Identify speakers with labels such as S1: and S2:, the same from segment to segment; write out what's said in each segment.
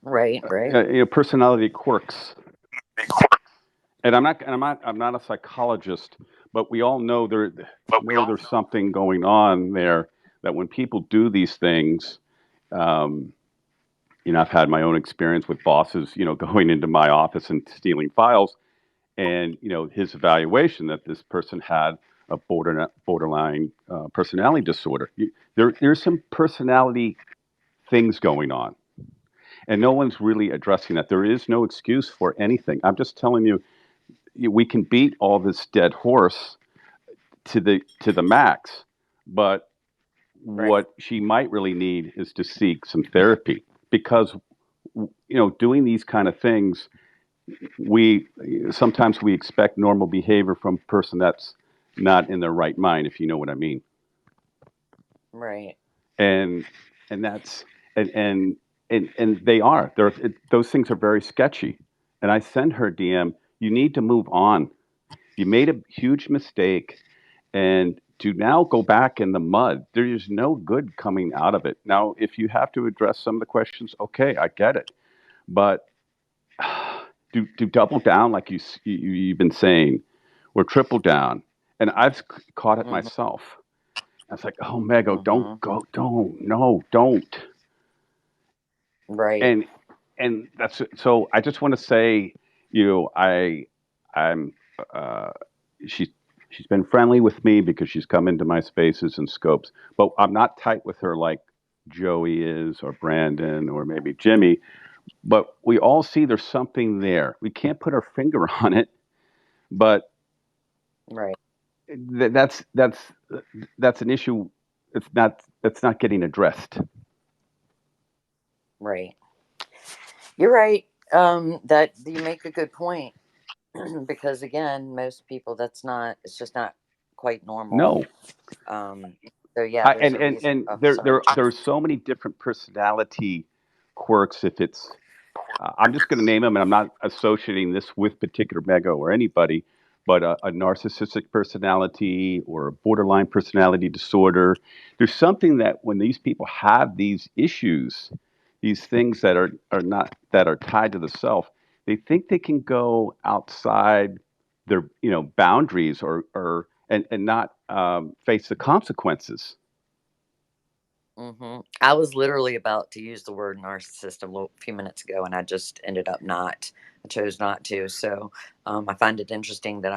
S1: Right, right.
S2: personality quirks. And I'm not a psychologist, but we all know there's something going on there. That when people do these things, um, I've had my own experience with bosses, going into my office and stealing files, and his evaluation that this person had a borderline personality disorder. There's some personality things going on, and no one's really addressing that. There is no excuse for anything. I'm just telling you, we can beat all this dead horse to the max, but
S1: Right.
S2: what she might really need is to seek some therapy because doing these kind of things, we sometimes we expect normal behavior from a person that's not in their right mind, if you know what I mean.
S1: Right.
S2: And and that's and they are those things are very sketchy. And I send her DM, you need to move on. You made a huge mistake, and to now go back in the mud, there is no good coming out of it. Now, if you have to address some of the questions, okay, I get it. But do double down like you've been saying, or triple down. And I've caught it
S1: Mhm.
S2: myself. I was like, oh, Mego, don't
S1: Mhm.
S2: go, don't, no, don't.
S1: Right.
S2: And that's so. I just want to say, I'm uh, she she's been friendly with me because she's come into my spaces and scopes, but I'm not tight with her like Joey is or Brandon or maybe Jimmy. But we all see there's something there. We can't put our finger on it, but
S1: Right.
S2: that's an issue. It's not getting addressed.
S1: Right. You're right. That you make a good point because again, most people that's not. It's just not quite normal.
S2: No,
S1: Um. So yeah,
S2: I,
S1: there's a reason.
S2: and
S1: Oh, sorry.
S2: there's so many different personality quirks. If it's I'm just going to name them, and I'm not associating this with particular Mego or anybody, but a narcissistic personality or a borderline personality disorder. There's something that when these people have these issues, these things that are not that are tied to the self, they think they can go outside their boundaries and not face the consequences.
S1: I was literally about to use the word narcissist few minutes ago, and I just ended up not. I chose not to. So I find it interesting that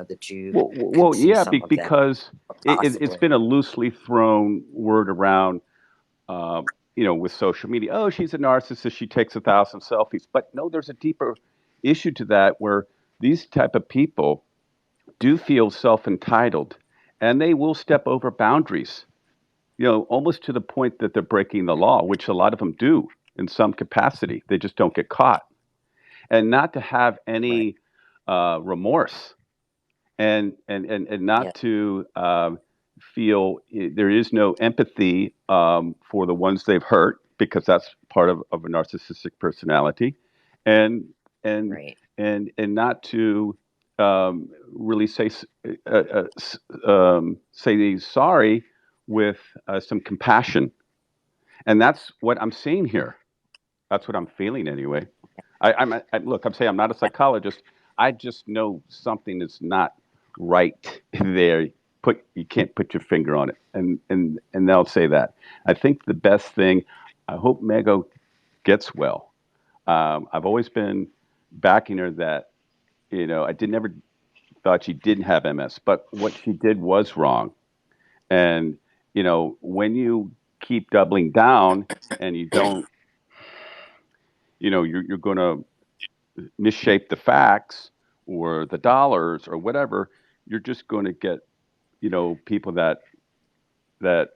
S1: that you could see
S2: Yeah,
S1: some of that
S2: because it's
S1: possibly.
S2: been a loosely thrown word around, uh, with social media. Oh, she's a narcissist. She takes 1,000 selfies. But no, there's a deeper issue to that where these type of people do feel self-entitled, and they will step over boundaries. Almost to the point that they're breaking the law, which a lot of them do in some capacity. They just don't get caught, and not to have
S1: Right.
S2: any remorse and
S1: Yeah.
S2: not to feel there is no empathy for the ones they've hurt because that's part of a narcissistic personality, and and
S1: Right.
S2: and not to really say sorry with some compassion, and that's what I'm seeing here. That's what I'm feeling anyway. Look. I'm saying I'm not a psychologist. I just know something is not right there. You can't put your finger on it, and they'll say that. I think the best thing. I hope Mego gets well. I've always been backing her that I did never thought she didn't have MS, but what she did was wrong. And when you keep doubling down and you don't, you're going to misshape the facts or the dollars or whatever, you're just going to get people that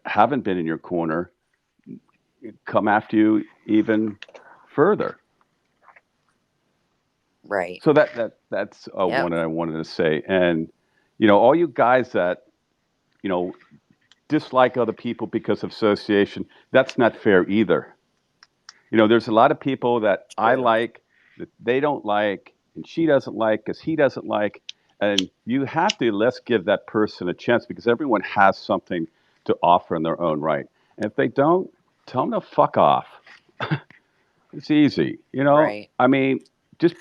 S2: haven't been in your corner come after you even further.
S1: Right.
S2: So that's
S1: Yep.
S2: one I wanted to say. And all you guys that you know dislike other people because of association, that's not fair either. There's a lot of people that I
S1: True.
S2: like that they don't like, and she doesn't like because he doesn't like. And you have to let's give that person a chance because everyone has something to offer in their own right. And if they don't, tell them to fuck off. It's easy.
S1: Right.
S2: I mean, just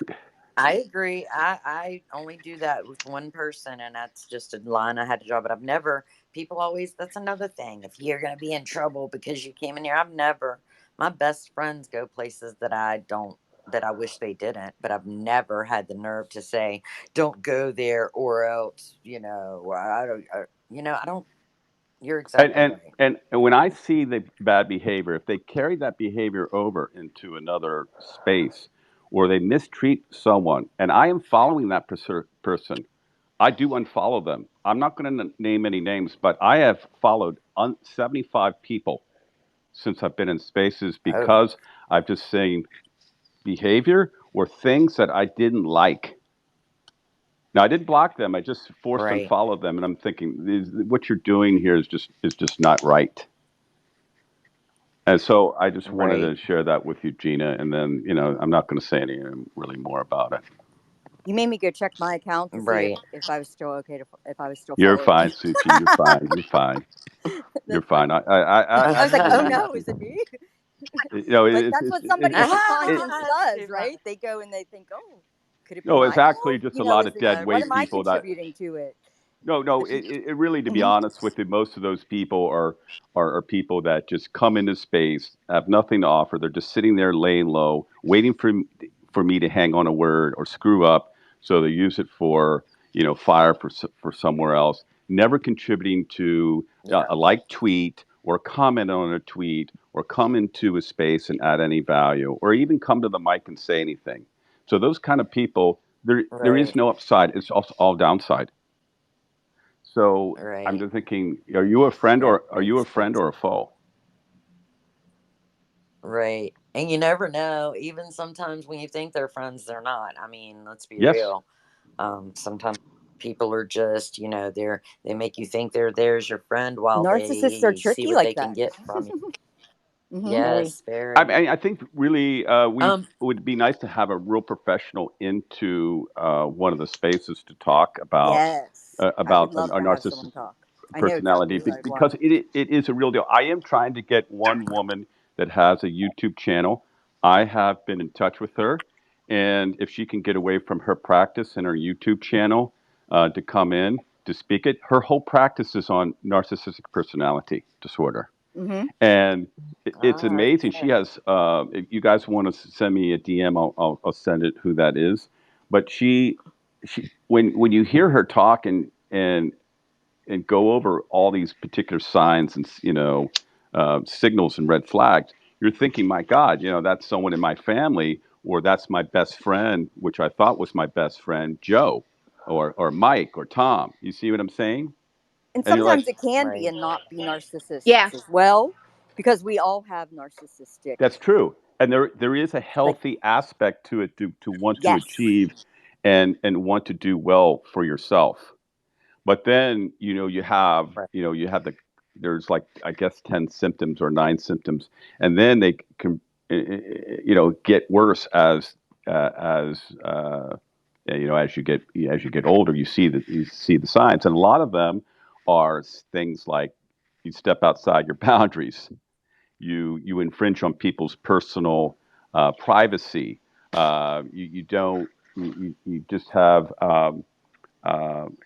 S1: I agree. I only do that with one person, and that's just a line I had to draw. But I've never. People always. That's another thing. If you're gonna be in trouble because you came in here, I've never. My best friends go places that I don't. That I wish they didn't. But I've never had the nerve to say, "Don't go there," or else. I don't. I don't. You're
S2: and
S1: exactly
S2: and
S1: right.
S2: and, and when I see the bad behavior, if they carry that behavior over into another space, or they mistreat someone, and I am following that person, I do unfollow them. I'm not going to name any names, but I have followed 75 people since I've been in spaces
S1: Oh,
S2: because I've just seen behavior or things that I didn't like. Now I didn't block them; I just forced
S1: right.
S2: unfollowed them, and I'm thinking what you're doing here is just not right. And so I just wanted
S1: Right.
S2: to share that with you, Gina. And then I'm not going to say any really more about it.
S3: You made me go check my account to see
S1: Right.
S3: if I was still okay to if I was still
S2: You're
S3: following
S2: fine,
S3: you.
S2: Suchi. You're fine. You're fine. You're
S3: That's
S2: fine.
S3: funny.
S2: I
S3: I was like, oh
S2: absolutely.
S3: no, is it me? But
S2: It's
S3: that's
S2: it's
S3: what somebody
S2: it's
S3: with a
S2: it,
S3: conscience
S1: That's
S3: does,
S1: too
S3: right?
S1: funny.
S3: They go and they think, oh, could it be
S2: no, it's
S3: my
S2: actually
S3: fault?
S2: just a lot
S3: Is
S2: of
S3: it?
S2: dead
S3: What
S2: weight
S3: am I
S2: people that
S3: contributing to it?
S2: no, no.
S3: But you,
S2: Really, to be
S3: hmm
S2: honest with you, most of those people are people that just come into space, have nothing to offer. They're just sitting there, laying low, waiting for me to hang on a word or screw up, so they use it for fire for somewhere else. Never contributing to
S1: Yeah.
S2: a like tweet or comment on a tweet or come into a space and add any value or even come to the mic and say anything. So those kind of people, there is
S1: Right.
S2: no upside. It's all downside. So I'm
S1: Right.
S2: just thinking, are you a friend
S1: That
S2: or are you a
S1: makes
S2: friend
S1: sense.
S2: or a foe?
S1: Right. And you never know. Even sometimes when you think they're friends, they're not. I mean, let's be
S2: Yes.
S1: real. Sometimes people are just, they make you think they're there's your friend while
S3: narcissists are
S1: they see
S3: tricky
S1: what
S3: like
S1: they can
S3: that.
S1: get from you.
S3: hmm
S4: Very.
S1: Yes, very.
S2: I think really we
S1: Um,
S2: would be nice to have a real professional into one of the spaces to talk about
S3: Yes, I would love
S2: our
S3: to have someone
S2: narcissistic
S3: talk. I know exactly
S2: personality
S3: who I'd want.
S2: because it is a real deal. I am trying to get one woman that has a YouTube channel. I have been in touch with her, and if she can get away from her practice and her YouTube channel to come in to speak it, her whole practice is on narcissistic personality disorder,
S3: hmm
S2: and it's amazing. She
S1: okay.
S2: has. If you guys want to send me a DM, I'll send it who that is. But she when you hear her talk and go over all these particular signs and signals and red flags, you're thinking, my God, that's someone in my family, or that's my best friend, which I thought was my best friend, Joe, or Mike, or Tom. You see what I'm saying?
S3: And
S2: And you're like,
S3: sometimes it can be
S1: Right.
S3: and not be
S4: Yeah.
S3: narcissists as well, because we all have narcissistic.
S2: that's true. And there is a
S3: Like,
S2: healthy aspect to it to want to
S3: yes,
S2: achieve and want to do well for yourself. But then
S1: Right.
S2: you have there's like I guess 10 symptoms or 9 symptoms, and then they can get worse as you get older. You see the signs, and a lot of them are things like you step outside your boundaries, you infringe on people's personal privacy, you don't you just have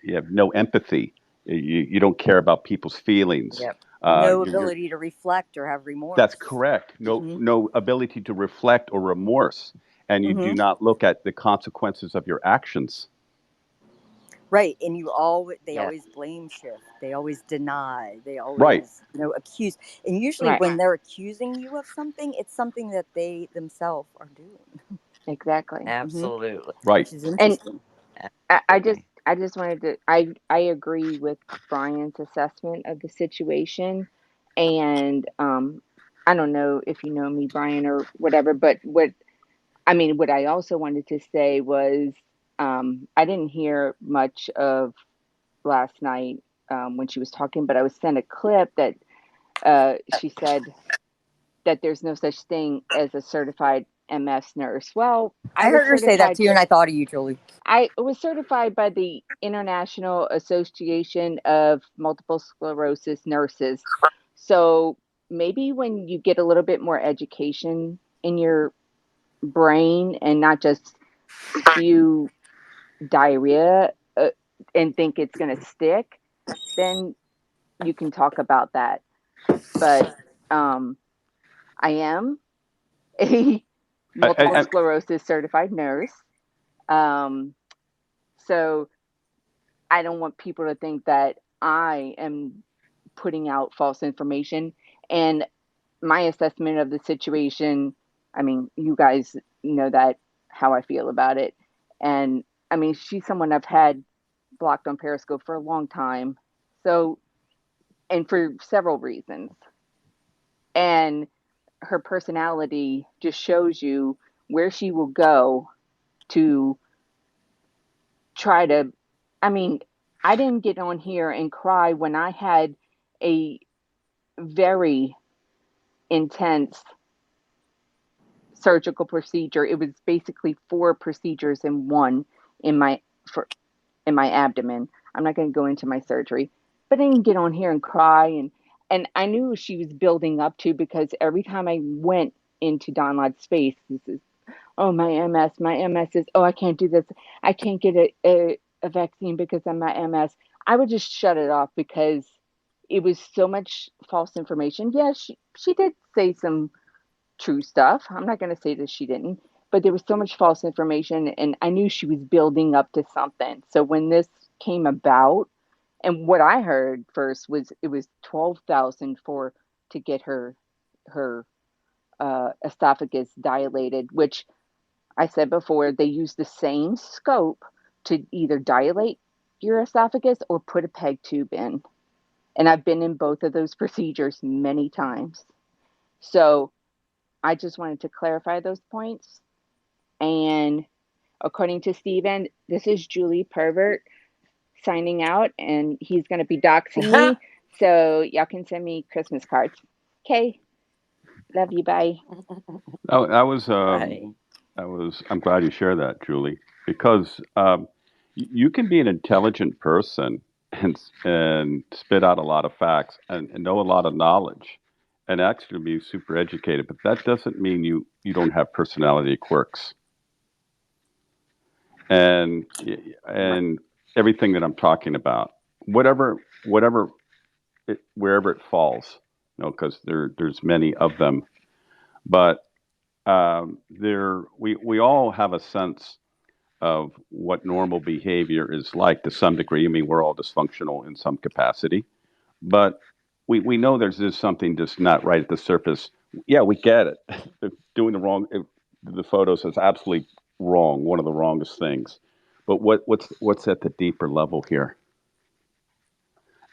S2: you have no empathy. You don't care about people's feelings.
S1: Yep.
S3: no
S2: You're
S3: ability to reflect or have
S2: That's
S3: remorse.
S2: correct. No,
S3: hmm
S2: no ability to reflect or remorse, and you do
S3: hmm
S2: not look at the consequences of your actions.
S3: Right, and they
S1: Yes.
S3: always blame shift. They always deny. They
S2: Right,
S3: always accuse. And usually,
S4: Right.
S3: when they're accusing you of something, it's something that they themselves are doing,
S4: Exactly.
S3: hmm
S1: Absolutely.
S2: right.
S3: which is
S4: And
S3: interesting.
S4: I just
S1: Absolutely.
S4: I just wanted to I agree with Brian's assessment of the situation, and I don't know if you know me, Brian, or whatever, but what I also wanted to say was I didn't hear much of last night when she was talking, but I was sent a clip that she said that there's no such thing as a certified MS nurse. Well, I
S3: I
S4: was
S3: heard her say that
S4: certified.
S3: too, and I thought of you, Julie.
S4: I was certified by the International Association of Multiple Sclerosis Nurses. So maybe when you get a little bit more education in your brain and not just spew diarrhea and think it's going to stick, then you can talk about that. But um, I am a multiple
S2: I,
S4: sclerosis certified nurse. Um, so I don't want people to think that I am putting out false information. And my assessment of the situation, I mean, you guys know that how I feel about it. And I mean, she's someone I've had blocked on Periscope for a long time. So, and for several reasons. And her personality just shows you where she will go to try to. I mean, I didn't get on here and cry when I had a very intense surgical procedure. It was basically four procedures in one in my for in my abdomen. I'm not going to go into my surgery, but I didn't get on here and cry and I knew she was building up to because every time I went into Don Lod's space, this is oh my MS is oh I can't do this, I can't get a vaccine because of my MS. I would just shut it off because it was so much false information. Yeah, she did say some true stuff. I'm not going to say that she didn't, but there was so much false information, and I knew she was building up to something. So when this came about, and what I heard first was it was 12,000 for to get her esophagus dilated, which I said before they use the same scope to either dilate your esophagus or put a peg tube in. And I've been in both of those procedures many times. So I just wanted to clarify those points. And according to Steven, this is Julie Pervert signing out, and he's going to be doxing me. So y'all can send me Christmas cards. Okay. Love you. Bye.
S2: I was
S1: Right.
S2: I'm glad you share that, Julie, because you can be an intelligent person and spit out a lot of facts and know a lot of knowledge and actually be super educated, but that doesn't mean you don't have personality quirks and and everything that I'm talking about, whatever wherever it falls, because there's many of them, but we all have a sense of what normal behavior is like to some degree. I mean, we're all dysfunctional in some capacity, but we know there's just something just not right at the surface. Yeah, we get it. Doing the photos is absolutely wrong, one of the wrongest things. But what's at the deeper level here?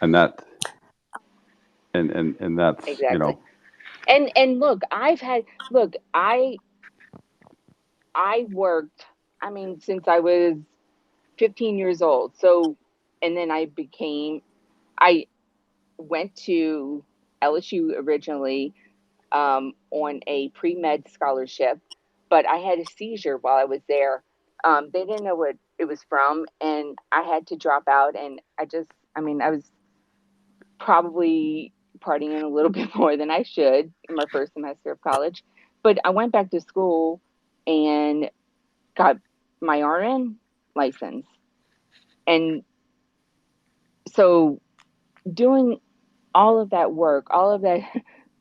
S2: And that and that's
S4: Exactly. And look, I worked, I mean, since I was 15 years old. So, and then I went to LSU originally on a pre med scholarship, but I had a seizure while I was there. They didn't know what it was from, and I had to drop out. And I mean, I was probably partying a little bit more than I should in my first semester of college. But I went back to school and got my RN license. And so doing all of that work, all of that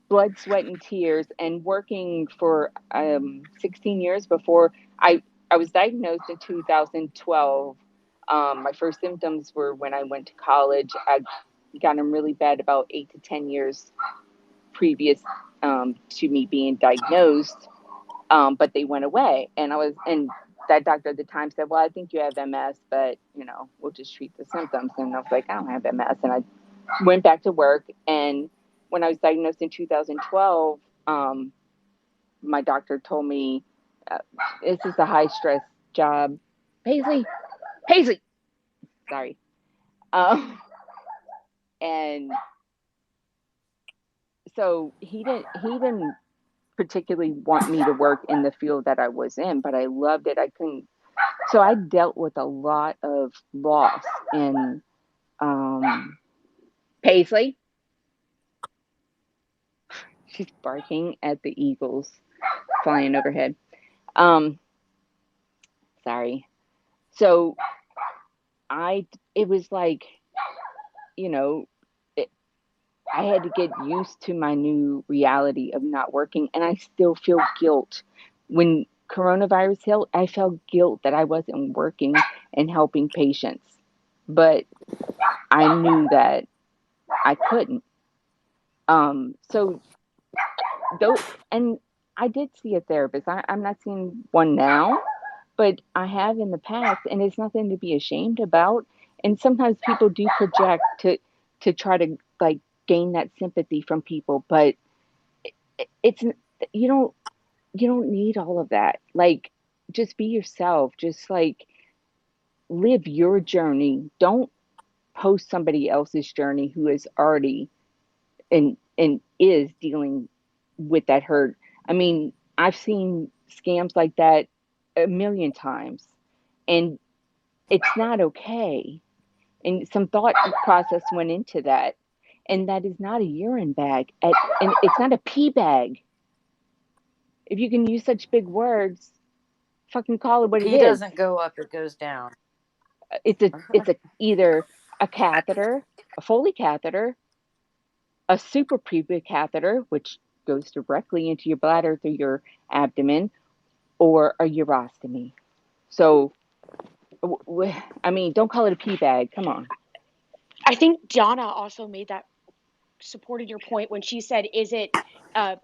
S4: blood, sweat, and tears, and working for 16 years before I was diagnosed in 2012. My first symptoms were when I went to college. I got them really bad about 8 to 10 years previous to me being diagnosed, but they went away. And that doctor at the time said, "Well, I think you have MS, but we'll just treat the symptoms." And I was like, "I don't have MS," and I went back to work. And when I was diagnosed in 2012, my doctor told me, uh, "This is a high stress job." Paisley, Paisley, sorry. And so he didn't particularly want me to work in the field that I was in, but I loved it. I couldn't. So I dealt with a lot of loss and Paisley. She's barking at the eagles flying overhead. Um, sorry. So it was like, you know, it, I had to get used to my new reality of not working, and I still feel guilt. When coronavirus hit, I felt guilt that I wasn't working and helping patients, but I knew that I couldn't. So though, and I did see a therapist. I'm not seeing one now, but I have in the past, and it's nothing to be ashamed about. And sometimes people do project to try to like gain that sympathy from people, but it's you don't you don't need all of that. Like, just be yourself. Just like live your journey. Don't post somebody else's journey who is already and is dealing with that hurt. I mean, I've seen scams like that a million times, and it's not okay. And some thought process went into that. And that is not a urine bag. And it's not a pee bag. If you can use such big words, fucking call it what it
S1: Pee
S4: is.
S1: doesn't go up, it goes down.
S4: It's either a catheter, a Foley catheter, a suprapubic catheter, which goes directly into your bladder through your abdomen, or a urostomy. So, I mean, don't call it a pee bag. Come on.
S5: I think Donna also made that supported your point when she said, "Is it uh,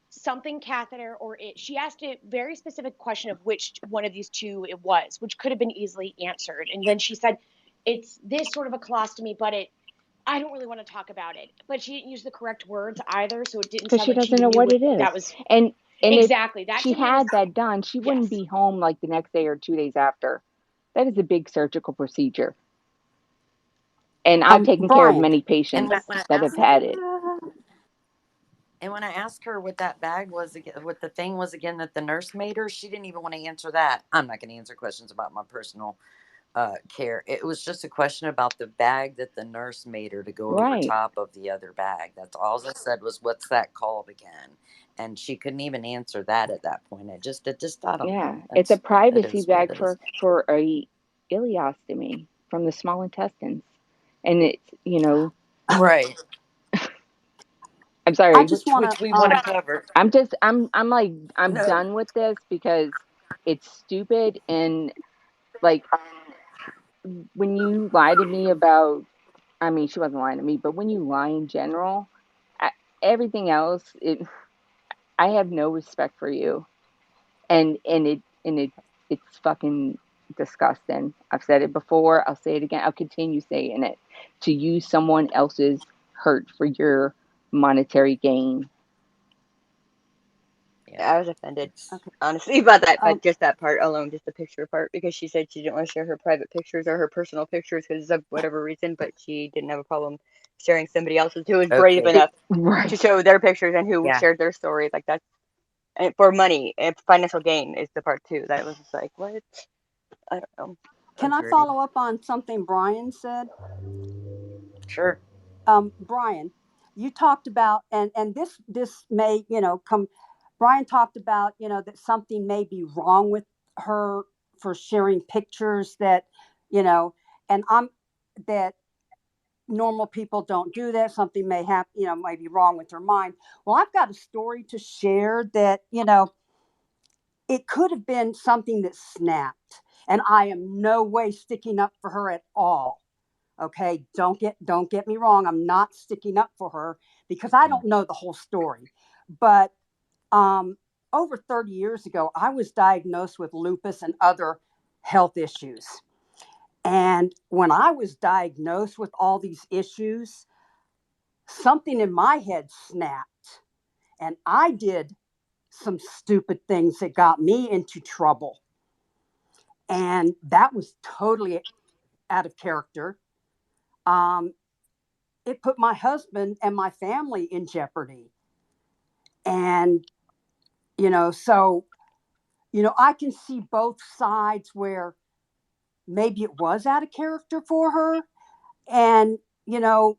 S5: something catheter or it?" She asked a very specific question of which one of these two it was, which could have been easily answered. And then she said, "It's this sort of a colostomy, but it." I don't really want to talk about it, but she didn't use the correct words either, so it didn't
S4: Because
S5: sound
S4: she
S5: like she
S4: doesn't know
S5: even knew
S4: what
S5: what
S4: it is.
S5: that was.
S4: And if
S5: Exactly. That
S4: she
S5: to me was
S4: had that done, she wouldn't
S5: yes.
S4: be home like the next day or 2 days after. That is a big surgical procedure. And I've taken care of
S6: Brian.
S4: many
S1: And
S4: patients
S1: when I
S4: that have
S1: asked
S4: had it.
S1: and when I asked her what that bag was again, what the thing was again that the nurse made her, she didn't even want to answer that. I'm not going to answer questions about my personal care. It was just a question about the bag that the nurse made her to go over
S4: Right.
S1: top of the other bag. That's all I said was, "What's that called again?" And she couldn't even answer that at that point. It just, I don't
S4: Yeah.
S1: know.
S4: It's a
S1: It
S4: privacy
S1: is what
S4: bag
S1: it is.
S4: for a ileostomy from the small intestines. And it's.
S1: Right.
S4: I'm
S6: I
S4: sorry.
S6: just
S1: Which
S6: want
S1: which
S6: to.
S1: we want to cover.
S4: I'm like, I'm
S1: No.
S4: done with this because it's stupid. And like, when you lie to me about, I mean, she wasn't lying to me, but when you lie in general, I, everything else, I have no respect for you. And it's fucking disgusting. I've said it before. I'll say it again. I'll continue saying it. To use someone else's hurt for your monetary gain.
S1: Yeah.
S3: I was offended,
S6: Okay.
S3: honestly, about that, but
S6: Um,
S3: just that part alone, just the picture part, because she said she didn't want to share her private pictures or her personal pictures because of whatever reason, but she didn't have a problem sharing somebody else's who was brave
S1: Okay.
S3: enough to
S4: Right.
S3: show their pictures and who
S1: Yeah.
S3: shared their stories. Like that's and for money and financial gain is the part too. That was just like what I don't know.
S6: can I
S1: Agreed.
S6: follow up on something Brian said?
S1: Sure.
S6: Brian, you talked about, and this may come. Brian talked about that something may be wrong with her for sharing pictures that you know, and I'm that normal people don't do that. Something may happen, may be wrong with her mind. Well, I've got a story to share that it could have been something that snapped, and I am no way sticking up for her at all. Okay, don't get me wrong. I'm not sticking up for her because I don't know the whole story. But um, over 30 years ago, I was diagnosed with lupus and other health issues. And when I was diagnosed with all these issues, something in my head snapped, and I did some stupid things that got me into trouble. And that was totally out of character. Um, it put my husband and my family in jeopardy. And, so, I can see both sides where maybe it was out of character for her. And, you know,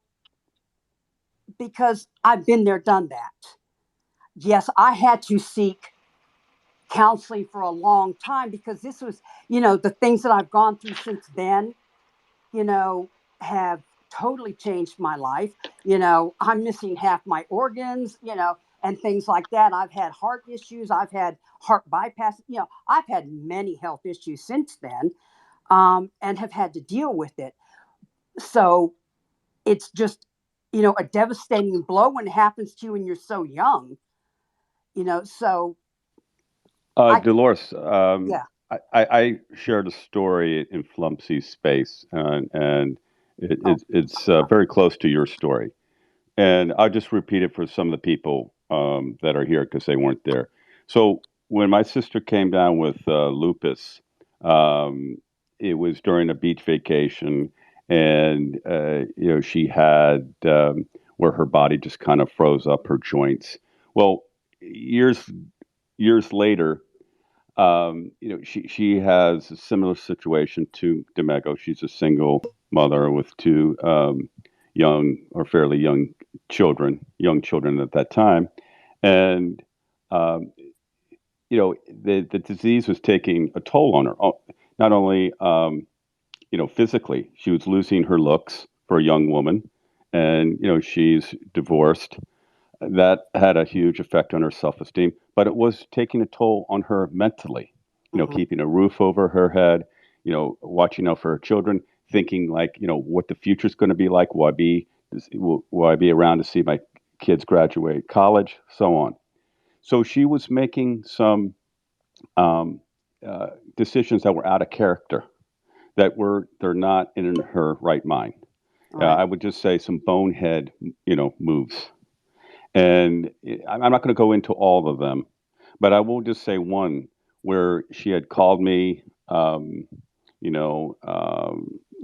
S6: because I've been there, done that. Yes, I had to seek counseling for a long time, because this was, the things that I've gone through since then, you know, have totally changed my life. I'm missing half my organs, and things like that. I've had heart issues. I've had heart bypass. I've had many health issues since then, and have had to deal with it. So it's just, a devastating blow when it happens to you when you're so young, so I can,
S2: Dolores,
S6: yeah.
S2: I shared a story in Flumpsy's space, and
S6: Oh,
S2: it's very close to your story. And I'll just repeat it for some of the people that are here because they weren't there. So when my sister came down with lupus, um, it was during a beach vacation, and she had where her body just kind of froze up her joints. Well, years later, she has a similar situation to Demego. She's a single mother with two young or fairly young children at that time, and um, the disease was taking a toll on her. Not only physically, she was losing her looks for a young woman, and she's divorced. That had a huge effect on her self-esteem, but it was taking a toll on her mentally.
S6: hmm
S2: Keeping a roof over her head, watching out for her children, thinking like, what the future's going to be like. Will I be around to see my kids graduate college, so on. So she was making some um, uh, decisions that were out of character, they're not in her right mind.
S6: right.
S2: I would just say some bonehead, moves. And I'm not going to go into all of them, but I will just say one where she had called me,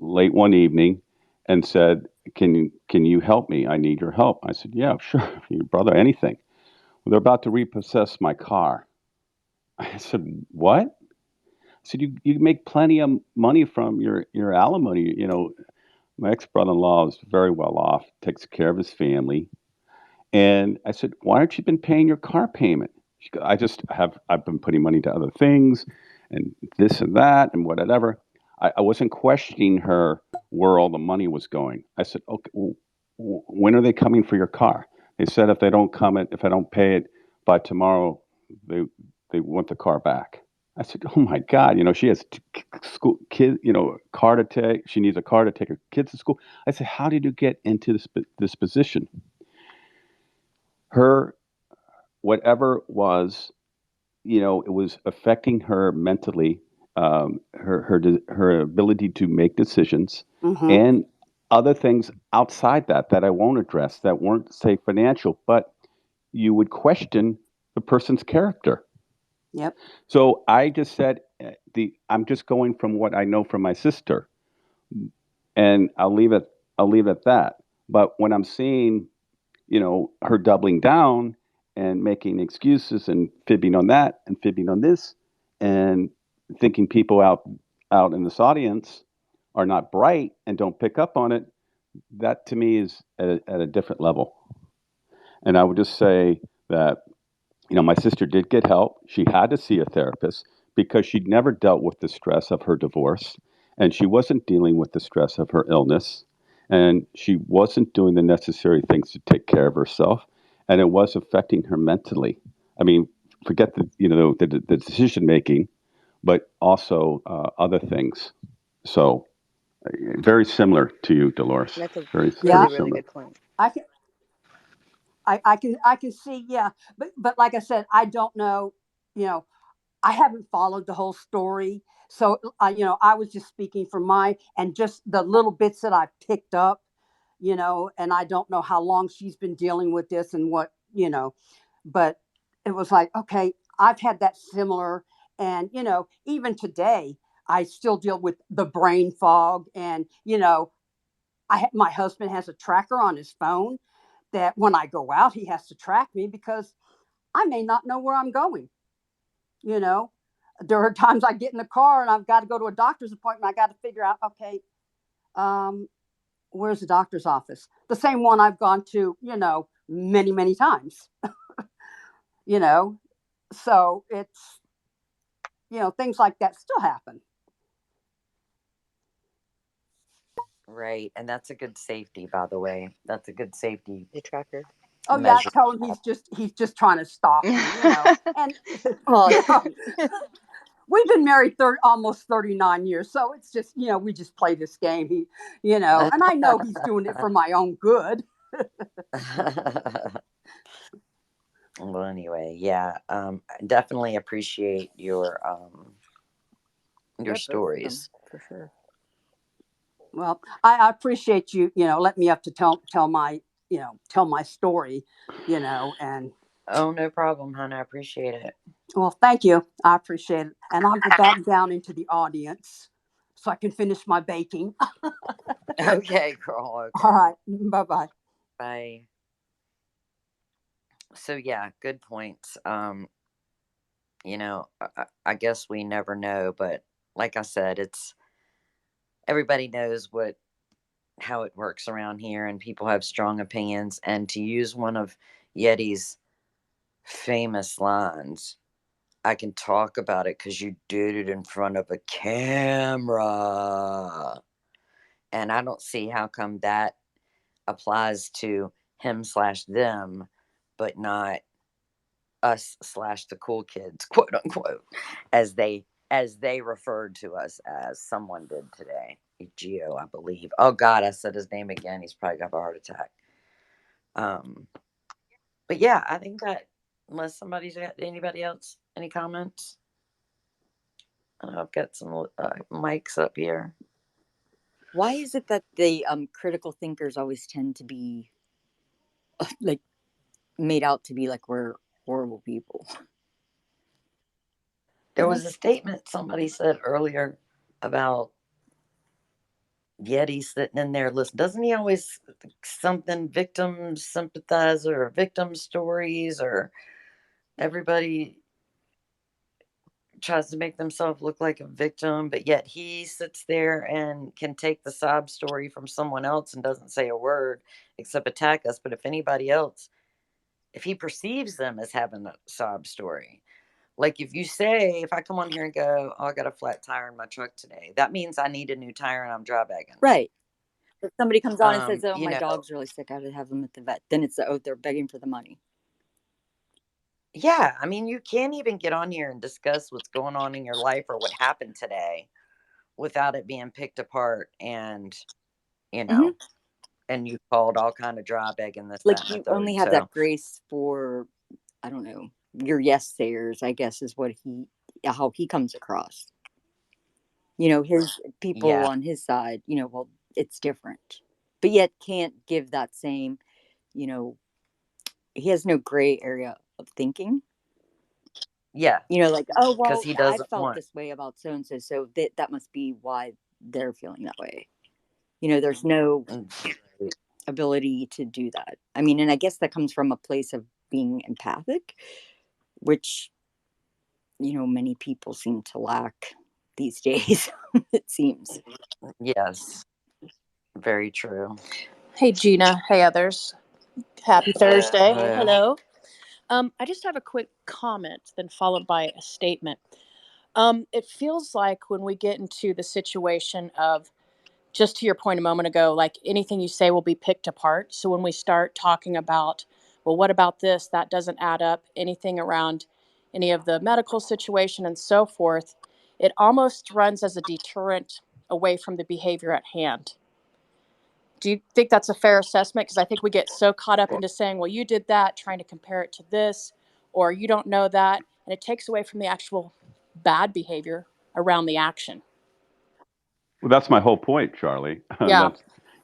S2: late one evening and said, "Can you help me? I need your help." I said, "Yeah, sure, your brother, anything." Well, they're about to repossess my car. I said, "What?" I said, "You make plenty of money from your alimony. My ex brother-in-law is very well off, takes care of his family." And I said, "Why aren't you been paying your car payment?" She goes, I've been putting money to other things and this and that and whatever. I wasn't questioning her where all the money was going. I said, "Okay, well, when are they coming for your car?" They said if I don't pay it by tomorrow, they they want the car back. I said, "Oh my God, she has school kid, car to take. She needs a car to take her kids to school." I said, "How did you get into this position?" Her whatever it was, it was affecting her mentally, her ability to make decisions,
S6: hmm
S2: and other things outside that I won't address that weren't say financial, but you would question the person's character.
S6: Yep.
S2: So I just said the I'm just going from what I know from my sister, and I'll leave it at that. But when I'm seeing her doubling down and making excuses and fibbing on that and fibbing on this and thinking people out in this audience are not bright and don't pick up on it, that to me is at a different level. And I would just say that my sister did get help. She had to see a therapist because she'd never dealt with the stress of her divorce, and she wasn't dealing with the stress of her illness, and she wasn't doing the necessary things to take care of herself, and it was affecting her mentally. I mean, forget the decision making, but also other things. So very similar to you, Dolores.
S3: That's a
S2: Very
S6: Yeah.
S2: very
S3: really
S2: similar.
S3: good point.
S6: I can, I can see, yeah. But like I said, I don't know, you know, I haven't followed the whole story. So, I was just speaking from and just the little bits that I picked up, and I don't know how long she's been dealing with this and what, but it was like, okay, I've had that similar. And, even today, I still deal with the brain fog. And, my husband has a tracker on his phone that when I go out, he has to track me because I may not know where I'm going. You know, there are times I get in the car and I've got to go to a doctor's appointment. I got to figure out, okay, um, where's the doctor's office? The same one I've gone to, many, many times, you know. So it's, things like that still happen.
S1: Right. And that's a good safety, by the way. That's a good safety
S3: The tracker.
S6: Oh yeah,
S1: measure.
S6: tell him he's just trying to stalk me. And
S4: Well,
S6: we've been married almost 39 years, so it's just we just play this game. And I know he's doing it for my own good.
S1: Well, anyway, yeah. I definitely appreciate your
S3: Yeah, both of them,
S1: stories.
S3: for sure.
S6: Well, I appreciate you, let me up to tell my story, and
S1: Oh, no problem, hon. I appreciate it.
S6: well, thank you. I appreciate it. And I'll go back down into the audience so I can finish my baking.
S1: Okay, girl.
S6: All
S1: Okay.
S6: right. Bye-bye.
S1: Bye. So yeah, good points. I guess we never know, but like I said, it's everybody knows how it works around here, and people have strong opinions. And to use one of Yeti's famous lines, I can talk about it because you did it in front of a camera. And I don't see how come that applies to him slash them, but not us slash the cool kids, quote unquote, as they referred to us as someone did today. Geo, I believe. Oh God, I said his name again. He's probably got a heart attack. Um, but yeah, I think that unless somebody's got anybody else, any comments? I've got some mics up here.
S7: Why is it that the critical thinkers always tend to be like made out to be like we're horrible people?
S1: There was a statement somebody said earlier about Yeti sitting in there listen. Doesn't he always something victim sympathizer or victim stories, or everybody tries to make themselves look like a victim, but yet he sits there and can take the sob story from someone else and doesn't say a word except attack us. But if anybody else, if he perceives them as having a sob story, like if I come on here and go, oh, I got a flat tire in my truck today, that means I need a new tire and I'm dry bagging.
S7: Right. If somebody comes on and says, "Oh,
S1: You
S7: my
S1: know,
S7: dog's really sick. I had to have them at the vet," then it's they're begging for the money.
S1: yeah, I mean, you can't even get on here and discuss what's going on in your life or what happened today without it being picked apart and, you
S7: hmm
S1: know, and you called all kind of dry begging this,
S7: Like
S1: that, and the
S7: you only
S1: third.
S7: have
S1: So
S7: that grace for, I don't know, your yes sayers, I guess is what how he comes across. His people
S1: yeah,
S7: on his side, well, it's different, but yet can't give that same, you know, he has no gray area of thinking.
S1: yeah,
S7: Like, oh
S1: because
S7: well,
S1: he
S7: I
S1: doesn't
S7: felt
S1: want.
S7: this way about so and so, so that must be why they're feeling that way. There's no ability to do that. I mean, and I guess that comes from a place of being empathic, which many people seem to lack these days. It seems.
S1: Yes, very true.
S8: Hey, Gina. Hey, others. Happy Thursday.
S1: Hello.
S8: Hello. I just have a quick comment, then followed by a statement. It feels like when we get into the situation of, just to your point a moment ago, like anything you say will be picked apart. So when we start talking about, well, what about this? That doesn't add up. Anything around any of the medical situation and so forth, it almost runs as a deterrent away from the behavior at hand. Do you think that's a fair assessment? Because I think we get so caught up into saying, well, you did that, trying to compare it to this, or you don't know that. And it takes away from the actual bad behavior around the action.
S2: Well, that's my whole point, Charlie.
S8: Yeah.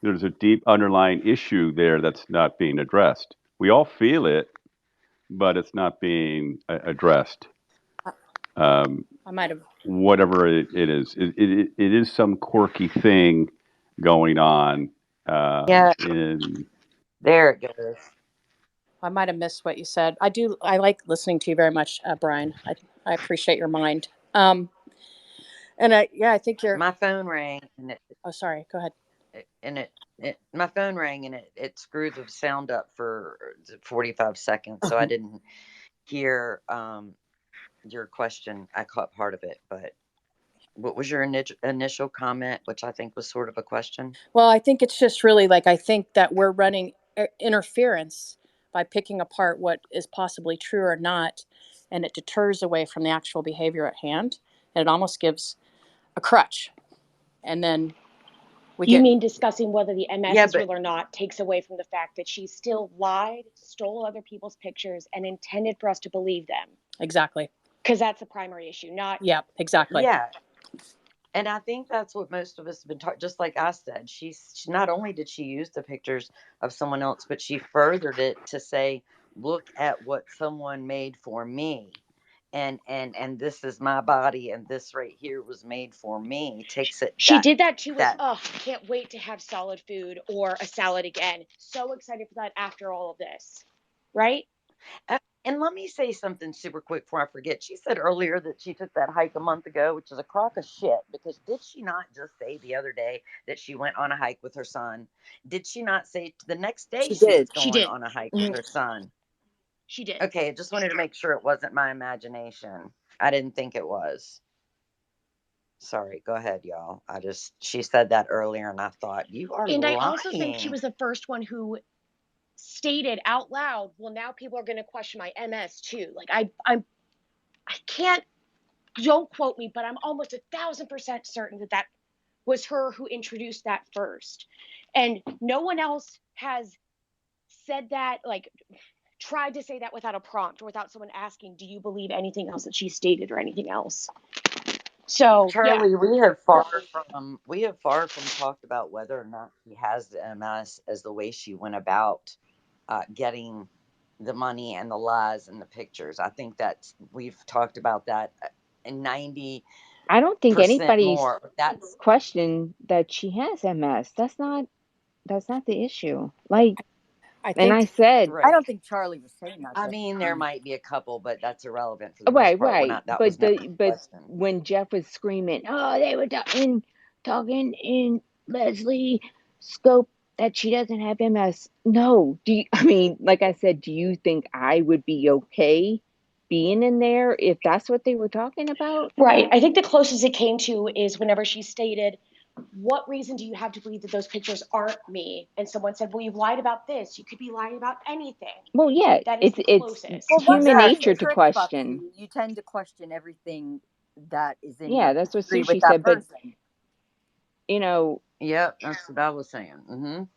S2: There's a deep underlying issue there that's not being addressed. We all feel it, but it's not being addressed. Um,
S8: I might have.
S2: Whatever it is, it is some quirky thing going on.
S1: Yeah,
S2: In
S1: there it goes.
S8: I might have missed what you said. I do. I like listening to you very much, Brian. I appreciate your mind. And I think you're.
S1: My phone rang and
S8: Oh, sorry. Go ahead.
S1: my phone rang and it screwed the sound up for 45 seconds, so I didn't hear your question. I caught part of it, but what was your initial comment, which I think was sort of a question?
S8: Well, I think it's just really like I think that we're running interference by picking apart what is possibly true or not, and it deters away from the actual behavior at hand, and it almost gives a crutch. And then we
S5: You
S8: get
S5: mean discussing whether the MS
S1: Yeah,
S5: is
S1: but
S5: real or not takes away from the fact that she still lied, stole other people's pictures, and intended for us to believe them?
S8: exactly.
S5: Because that's the primary issue, not.
S8: Yeah, exactly.
S1: yeah, and I think that's what most of us have been taught. Just like I said, not only did she use the pictures of someone else, but she furthered it to say, "Look at what someone made for me." And this is my body, and this right here was made for me. Takes it
S5: She did that too with,
S1: that
S5: oh, can't wait to have solid food or a salad again. So excited for that after all of this. Right?
S1: And let me say something super quick before I forget. She said earlier that she took that hike a month ago, which is a crock of shit. Because did she not just say the other day that she went on a hike with her son? Did she not say the next day
S7: She
S1: she was
S7: did.
S5: She
S1: going
S5: did.
S1: on a hike with
S7: Mhm.
S1: her son?
S5: She did.
S1: Okay, I just wanted to make sure it wasn't my imagination. I didn't think it was. Sorry, go ahead, y'all. She said that earlier, and I thought, you are
S5: And I also think she
S1: lying.
S5: was the first one who stated out loud, well, now people are going to question my MS too. Like, I can't, don't quote me, but I'm almost 1,000% certain that that was her who introduced that first. And no one else has said that, like, tried to say that without a prompt or without someone asking, do you believe anything else that she stated or anything else? So, yeah.
S1: Charlie, we have far from talked about whether or not she has the MS as the way she went about getting the money and the lies and the pictures. I think that we've talked about that in 90%
S4: I don't think anybody's
S1: more. That's
S4: questioned that she has MS. That's not the issue. Like,
S8: I
S4: and
S8: think
S4: I said,
S7: I
S1: right.
S7: don't think Charlie was saying that
S1: I
S7: though.
S1: mean, there might be a couple, but that's irrelevant for the most
S4: right,
S1: part. We're
S4: right,
S1: not. That was never the
S4: but
S1: question.
S4: when Jeff was screaming, oh, they were talking in Leslie scope that she doesn't have MS. No, do you, I mean, like I said, do you think I would be okay being in there if that's what they were talking about?
S5: Right. I think the closest it came to is whenever she stated, what reason do you have to believe that those pictures aren't me? And someone said, well, you've lied about this. You could be lying about anything.
S4: Well, yeah,
S5: That is the
S4: it's
S6: Well,
S5: closest.
S6: that's
S4: human
S6: how she
S4: nature
S1: Exactly.
S4: to
S6: trick fucks
S4: question.
S6: you. You tend to question everything that is in
S4: Yeah, that's what
S6: agree with
S4: Sushi
S6: that
S4: said, but
S6: person.
S4: you know,
S1: Yep, that's what I was saying.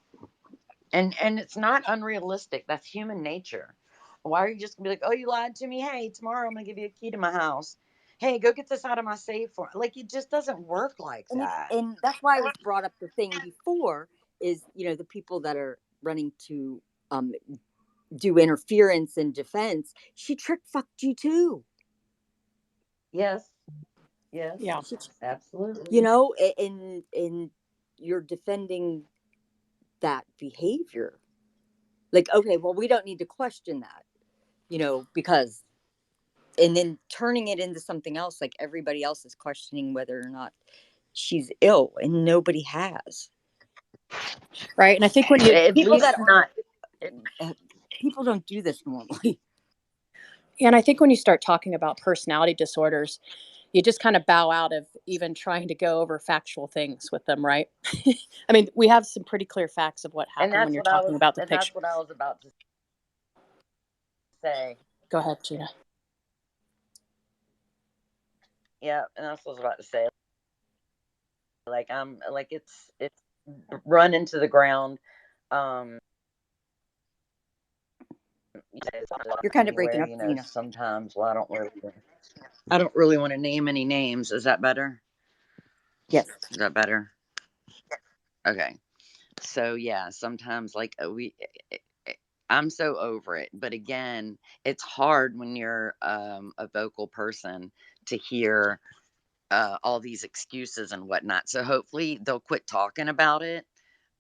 S1: And it's not unrealistic. That's human nature. Why are you just gonna be like, oh, you lied to me? Hey, tomorrow I'm gonna give you a key to my house. Hey, go get this out of my safe. Like, it just doesn't work like that.
S7: And that's why I was brought up the thing before is, the people that are running to um do interference and defense. She trick fucked you too.
S1: Yes, yes,
S8: yeah.
S7: She,
S1: absolutely.
S7: and you're defending that behavior. Like, okay, well, we don't need to question that, because and then turning it into something else, like everybody else is questioning whether or not she's ill, and nobody has.
S8: Right. And I think when you
S1: At
S7: People
S1: least
S7: that are
S1: not.
S7: people don't do this normally.
S8: and I think when you start talking about personality disorders, you just kind of bow out of even trying to go over factual things with them, right? I mean, we have some pretty clear facts of what happened when you're talking about the
S1: And that's
S8: picture.
S1: what I was about to say.
S8: Go ahead, Gina.
S1: Yeah, and that's what I was about to say. Like, I'm like, it's run into the ground. Um,
S7: You're kind of breaking
S1: anywhere,
S7: up, Gina.
S1: sometimes. Well, I don't really want to name any names. Is that better?
S7: Yes.
S1: Is that better? Okay. So yeah, sometimes like I'm so over it. But again, it's hard when you're a vocal person to hear all these excuses and whatnot. So hopefully they'll quit talking about it,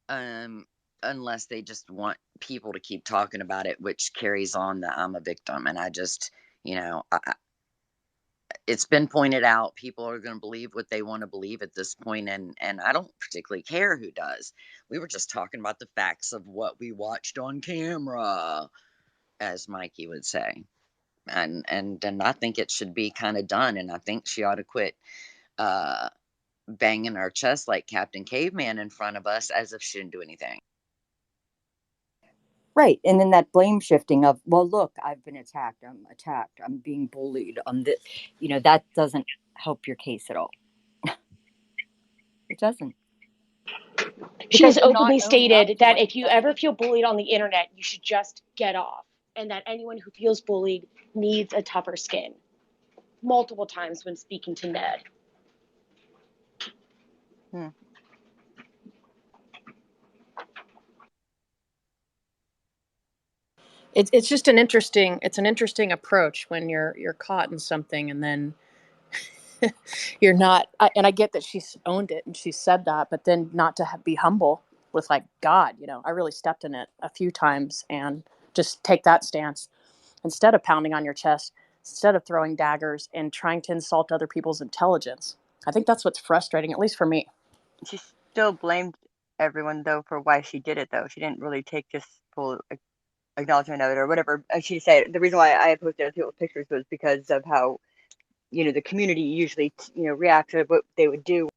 S1: um, unless they just want people to keep talking about it, which carries on that I'm a victim. And I just, it's been pointed out people are going to believe what they want to believe at this point, and I don't particularly care who does. We were just talking about the facts of what we watched on camera, as Mikey would say. and I think it should be kind of done, and I think she ought to quit uh banging her chest like Captain Caveman in front of us as if she didn't do anything.
S7: Right. And then that blame shifting of, well, look, I've been attacked. I'm being bullied. That doesn't help your case at all. It doesn't.
S5: She has
S7: You're not
S5: openly
S7: owning up
S5: stated
S7: to
S5: that
S7: what
S5: if
S7: you've
S5: you
S7: done.
S5: ever feel bullied on the internet, you should just get off, and that anyone who feels bullied needs a tougher skin. Multiple times when speaking to Ned.
S8: It's just an interesting approach when you're caught in something and then you're not. And I get that she's owned it and she said that, but then not to be humble with like, God, I really stepped in it a few times, and just take that stance instead of pounding on your chest, instead of throwing daggers and trying to insult other people's intelligence. I think that's what's frustrating, at least for me.
S3: She still blamed everyone though for why she did it though. She didn't really take just full acknowledgement of it or whatever. She said the reason why I posted other people's pictures was because of how the community usually reacts to what they would do